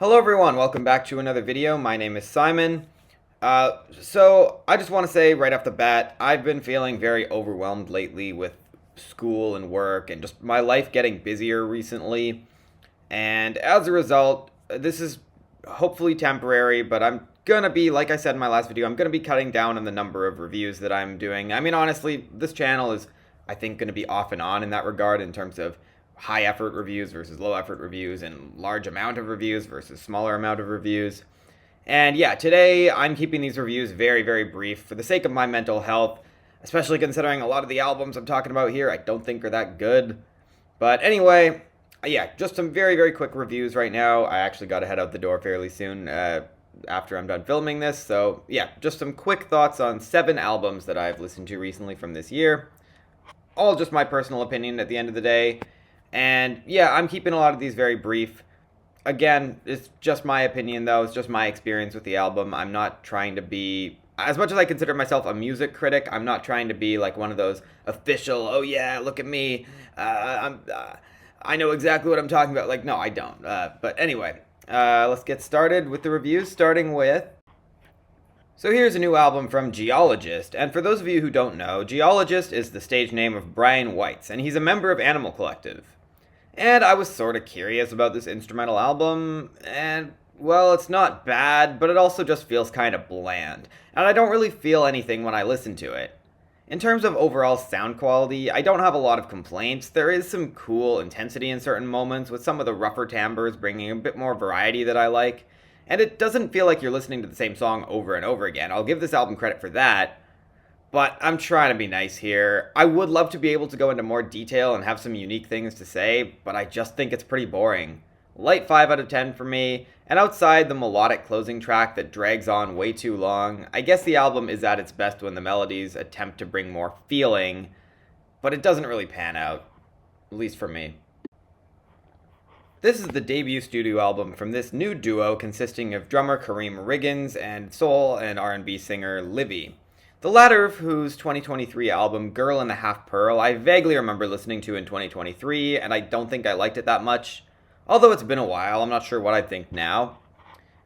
Hello everyone, welcome back to another video. My name is Simon. So I just want to say right off the bat, I've been feeling very overwhelmed lately with school and work and just my life getting busier recently. And as a result, this is hopefully temporary, but I'm gonna be, like I said in my last video, I'm gonna be cutting down on the number of reviews that I'm doing. I mean, honestly, this channel is, I think, gonna be off and on in that regard in terms of high effort reviews versus low effort reviews and large amount of reviews versus smaller amount of reviews. And yeah, today I'm keeping these reviews very, very brief for the sake of my mental health, especially considering a lot of the albums I'm talking about here I don't think are that good. But anyway, yeah, just some very, very quick reviews right now. I actually got to head out the door fairly soon after I'm done filming this. So yeah, just some quick thoughts on 7 albums that I've listened to recently from this year. All just my personal opinion at the end of the day. And yeah, I'm keeping a lot of these very brief. Again, it's just my opinion though, it's just my experience with the album. I'm not trying to be, as much as I consider myself a music critic, I'm not trying to be like one of those official, oh yeah, look at me, I know exactly what I'm talking about. Like, no, I don't. But anyway, let's get started with the reviews, starting with... So here's a new album from Geologist, and for those of you who don't know, Geologist is the stage name of Brian Weitz, and he's a member of Animal Collective. And I was sort of curious about this instrumental album, and, well, it's not bad, but it also just feels kind of bland, and I don't really feel anything when I listen to it. In terms of overall sound quality, I don't have a lot of complaints. There is some cool intensity in certain moments, with some of the rougher timbres bringing a bit more variety that I like, and it doesn't feel like you're listening to the same song over and over again. I'll give this album credit for that, but I'm trying to be nice here. I would love to be able to go into more detail and have some unique things to say, but I just think it's pretty boring. Light 5 out of 10 for me, and outside the melodic closing track that drags on way too long, I guess the album is at its best when the melodies attempt to bring more feeling, but it doesn't really pan out, at least for me. This is the debut studio album from this new duo consisting of drummer Kareem Riggins and soul and R&B singer Livy. The latter of whose 2023 album, Girl in the Half Pearl, I vaguely remember listening to in 2023, and I don't think I liked it that much. Although it's been a while, I'm not sure what I'd think now.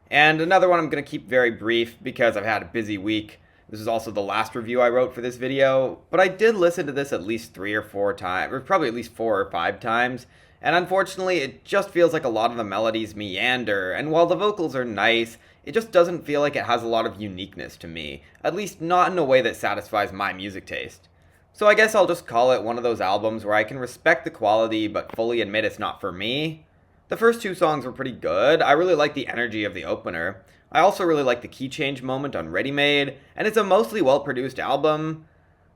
And another one I'm going to keep very brief because I've had a busy week. This is also the last review I wrote for this video, but I did listen to this at least 3 or 4 times, or probably at least 4 or 5 times, and unfortunately it just feels like a lot of the melodies meander, and while the vocals are nice, it just doesn't feel like it has a lot of uniqueness to me, at least not in a way that satisfies my music taste. So I guess I'll just call it one of those albums where I can respect the quality but fully admit it's not for me. The first 2 songs were pretty good. I really like the energy of the opener. I also really like the key change moment on Readymade, and it's a mostly well-produced album.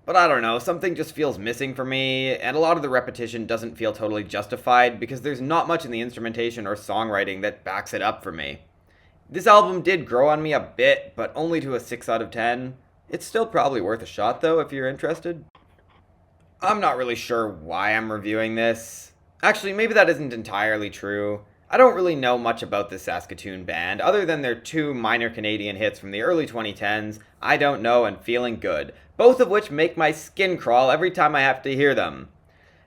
But I don't know, something just feels missing for me, and a lot of the repetition doesn't feel totally justified because there's not much in the instrumentation or songwriting that backs it up for me. This album did grow on me a bit, but only to a 6 out of 10. It's still probably worth a shot though, if you're interested. I'm not really sure why I'm reviewing this. Actually, maybe that isn't entirely true. I don't really know much about this Saskatoon band, other than their 2 minor Canadian hits from the early 2010s, I Don't Know and Feeling Good, both of which make my skin crawl every time I have to hear them.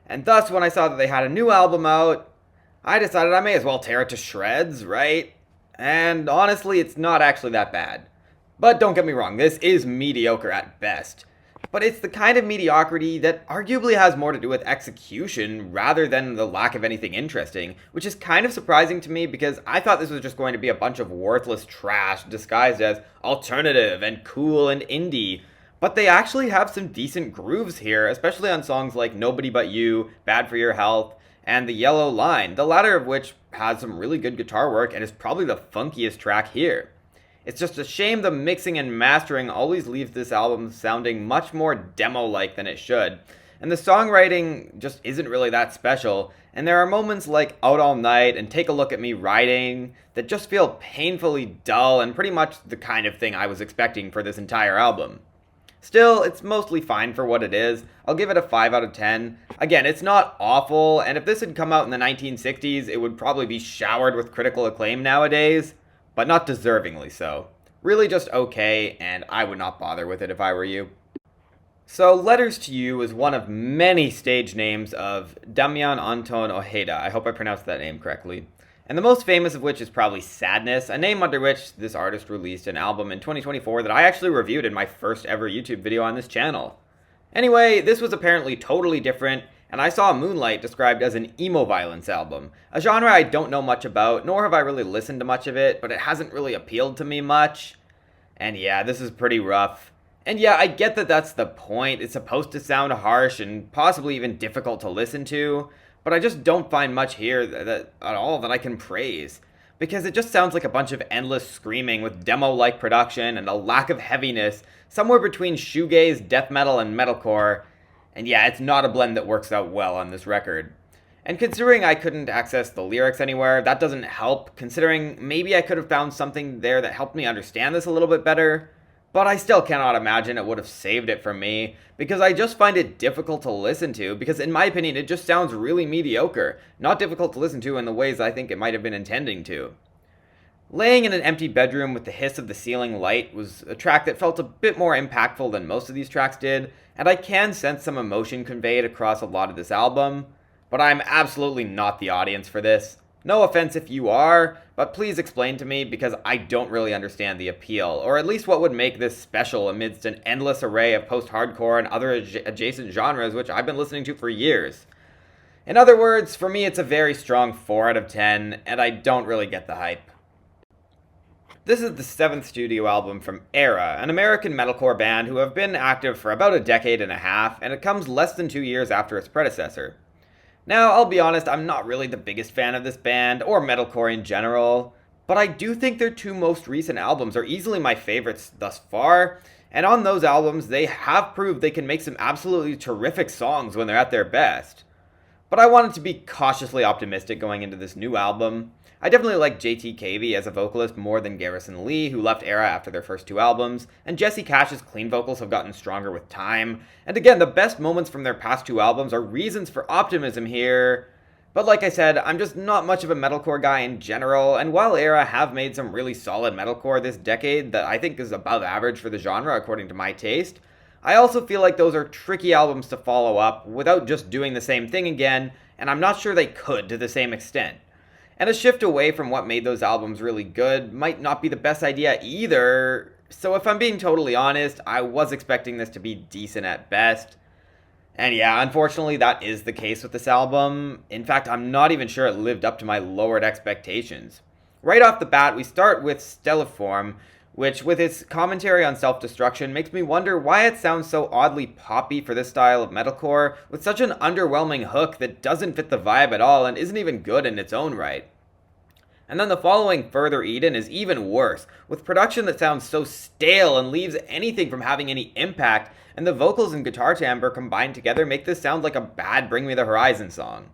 And thus, when I saw that they had a new album out, I decided I may as well tear it to shreds, right? And honestly, it's not actually that bad. But don't get me wrong, this is mediocre at best. But it's the kind of mediocrity that arguably has more to do with execution rather than the lack of anything interesting, which is kind of surprising to me because I thought this was just going to be a bunch of worthless trash disguised as alternative and cool and indie. But they actually have some decent grooves here, especially on songs like Nobody But You, Bad For Your Health, and The Yellow Line, the latter of which has some really good guitar work and is probably the funkiest track here. It's just a shame the mixing and mastering always leaves this album sounding much more demo-like than it should, and the songwriting just isn't really that special, and there are moments like Out All Night and Take a Look at Me Riding that just feel painfully dull and pretty much the kind of thing I was expecting for this entire album. Still, it's mostly fine for what it is. I'll give it a 5 out of 10. Again, it's not awful, and if this had come out in the 1960s, it would probably be showered with critical acclaim nowadays, but not deservingly so. Really just okay, and I would not bother with it if I were you. So, Letters to You is one of many stage names of Damian Anton Ojeda. I hope I pronounced that name correctly. and the most famous of which is probably Sadness, a name under which this artist released an album in 2024 that I actually reviewed in my first ever YouTube video on this channel. Anyway, this was apparently totally different, and I saw Moonlight described as an emo violence album, a genre I don't know much about, nor have I really listened to much of it, but it hasn't really appealed to me much. And yeah, this is pretty rough. And yeah, I get that that's the point. It's supposed to sound harsh and possibly even difficult to listen to, but I just don't find much here at all that I can praise. Because it just sounds like a bunch of endless screaming with demo-like production and a lack of heaviness somewhere between shoegaze, death metal, and metalcore. And yeah, it's not a blend that works out well on this record. And considering I couldn't access the lyrics anywhere, that doesn't help, considering maybe I could have found something there that helped me understand this a little bit better. But I still cannot imagine it would have saved it for me, because I just find it difficult to listen to, because in my opinion it just sounds really mediocre, not difficult to listen to in the ways I think it might have been intending to. Laying in an empty bedroom with the hiss of the ceiling light was a track that felt a bit more impactful than most of these tracks did, and I can sense some emotion conveyed across a lot of this album, but I'm absolutely not the audience for this. No offense if you are, but please explain to me, because I don't really understand the appeal, or at least what would make this special amidst an endless array of post-hardcore and other adjacent genres which I've been listening to for years. In other words, for me it's a very strong 4 out of 10, and I don't really get the hype. This is the 7th studio album from ERRA, an American metalcore band who have been active for about a decade and a half, and it comes less than 2 years after its predecessor. Now, I'll be honest, I'm not really the biggest fan of this band, or metalcore in general, but I do think their 2 most recent albums are easily my favorites thus far, and on those albums, they have proved they can make some absolutely terrific songs when they're at their best. But I wanted to be cautiously optimistic going into this new album. I definitely like JT Cavey as a vocalist more than Garrison Lee, who left ERRA after their first 2 albums, and Jesse Cash's clean vocals have gotten stronger with time. And again, the best moments from their past 2 albums are reasons for optimism here. But like I said, I'm just not much of a metalcore guy in general, and while ERRA have made some really solid metalcore this decade that I think is above average for the genre according to my taste, I also feel like those are tricky albums to follow up without just doing the same thing again, and I'm not sure they could to the same extent. And a shift away from what made those albums really good might not be the best idea either, so if I'm being totally honest, I was expecting this to be decent at best. And yeah, unfortunately that is the case with this album. In fact, I'm not even sure it lived up to my lowered expectations. Right off the bat, we start with Stelliform, which with its commentary on self-destruction makes me wonder why it sounds so oddly poppy for this style of metalcore, with such an underwhelming hook that doesn't fit the vibe at all and isn't even good in its own right. And then the following Further Eden is even worse, with production that sounds so stale and leaves anything from having any impact, and the vocals and guitar timbre combined together make this sound like a bad Bring Me the Horizon song.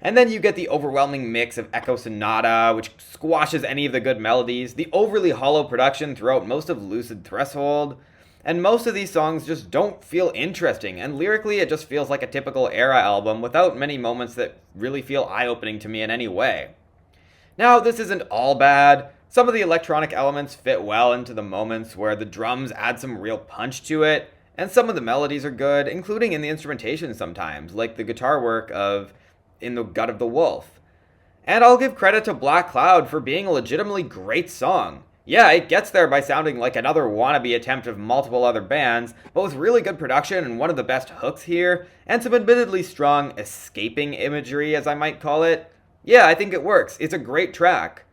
And then you get the overwhelming mix of Echo Sonata, which squashes any of the good melodies, the overly hollow production throughout most of Lucid Threshold, and most of these songs just don't feel interesting, and lyrically it just feels like a typical ERRA album without many moments that really feel eye-opening to me in any way. Now, this isn't all bad. Some of the electronic elements fit well into the moments where the drums add some real punch to it, and some of the melodies are good, including in the instrumentation sometimes, like the guitar work of In the Gut of the Wolf. And I'll give credit to Black Cloud for being a legitimately great song. Yeah, it gets there by sounding like another wannabe attempt of multiple other bands, but with really good production and one of the best hooks here, and some admittedly strong escaping imagery, as I might call it. Yeah, I think it works. It's a great track.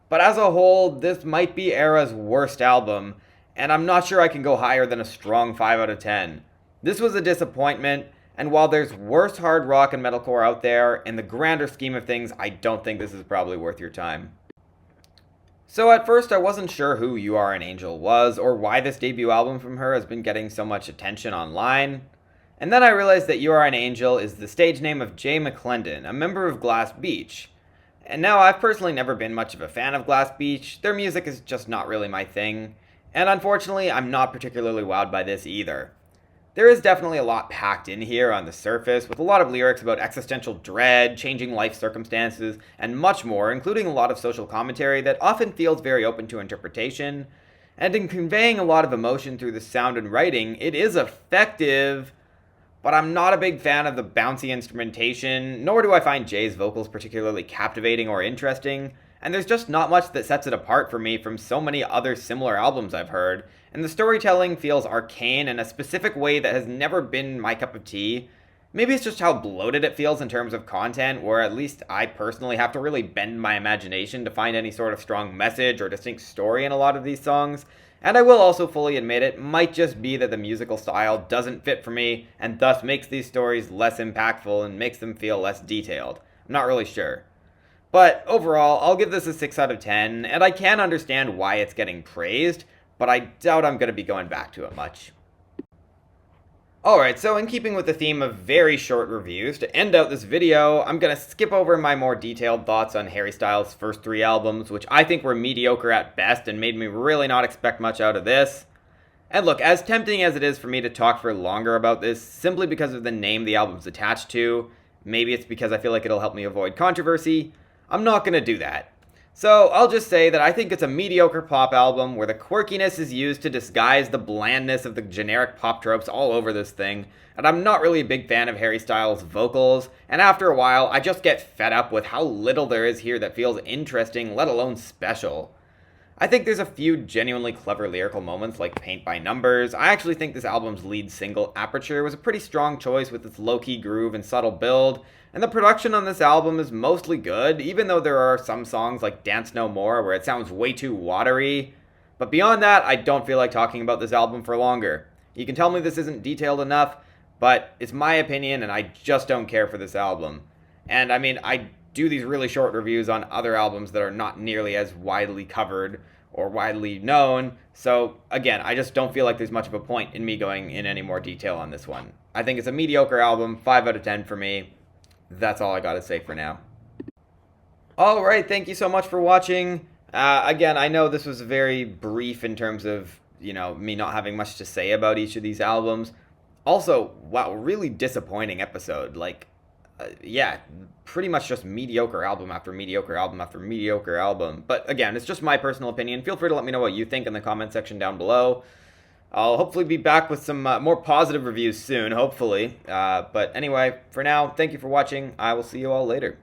But as a whole, this might be ERRA's worst album, and I'm not sure I can go higher than a strong 5 out of 10. This was a disappointment, and while there's worse hard rock and metalcore out there, in the grander scheme of things, I don't think this is probably worth your time. So at first I wasn't sure who You Are an Angel was, or why this debut album from her has been getting so much attention online. And then I realized that You Are an Angel is the stage name of Jay McClendon, a member of Glass Beach. And now I've personally never been much of a fan of Glass Beach, their music is just not really my thing, and unfortunately I'm not particularly wowed by this either. There is definitely a lot packed in here on the surface, with a lot of lyrics about existential dread, changing life circumstances, and much more, including a lot of social commentary that often feels very open to interpretation. And in conveying a lot of emotion through the sound and writing, it is effective, but I'm not a big fan of the bouncy instrumentation, nor do I find Jay's vocals particularly captivating or interesting, and there's just not much that sets it apart for me from so many other similar albums I've heard, and the storytelling feels arcane in a specific way that has never been my cup of tea. Maybe it's just how bloated it feels in terms of content, where at least I personally have to really bend my imagination to find any sort of strong message or distinct story in a lot of these songs. And I will also fully admit it might just be that the musical style doesn't fit for me, and thus makes these stories less impactful and makes them feel less detailed. I'm not really sure. But overall, I'll give this a 6 out of 10, and I can understand why it's getting praised, but I doubt I'm going to be going back to it much. Alright, so in keeping with the theme of very short reviews, to end out this video, I'm going to skip over my more detailed thoughts on Harry Styles' first 3 albums, which I think were mediocre at best and made me really not expect much out of this. And look, as tempting as it is for me to talk for longer about this, simply because of the name the album's attached to, maybe it's because I feel like it'll help me avoid controversy, I'm not going to do that. So I'll just say that I think it's a mediocre pop album where the quirkiness is used to disguise the blandness of the generic pop tropes all over this thing, and I'm not really a big fan of Harry Styles' vocals, and after a while I just get fed up with how little there is here that feels interesting, let alone special. I think there's a few genuinely clever lyrical moments like Paint by Numbers. I actually think this album's lead single, Aperture, was a pretty strong choice with its low-key groove and subtle build, and the production on this album is mostly good, even though there are some songs like Dance No More where it sounds way too watery. But beyond that, I don't feel like talking about this album for longer. You can tell me this isn't detailed enough, but it's my opinion and I just don't care for this album. And I mean, I do these really short reviews on other albums that are not nearly as widely covered or widely known, so again, I just don't feel like there's much of a point in me going in any more detail on this one. I think it's a mediocre album, 5 out of 10 for me. That's all I gotta say for now. Alright, thank you so much for watching. Again, I know this was very brief in terms of, me not having much to say about each of these albums. Also, wow, really disappointing episode. Yeah, pretty much just mediocre album after mediocre album after mediocre album. But again, it's just my personal opinion. Feel free to let me know what you think in the comment section down below. I'll hopefully be back with some more positive reviews soon, hopefully. But anyway, for now, thank you for watching. I will see you all later.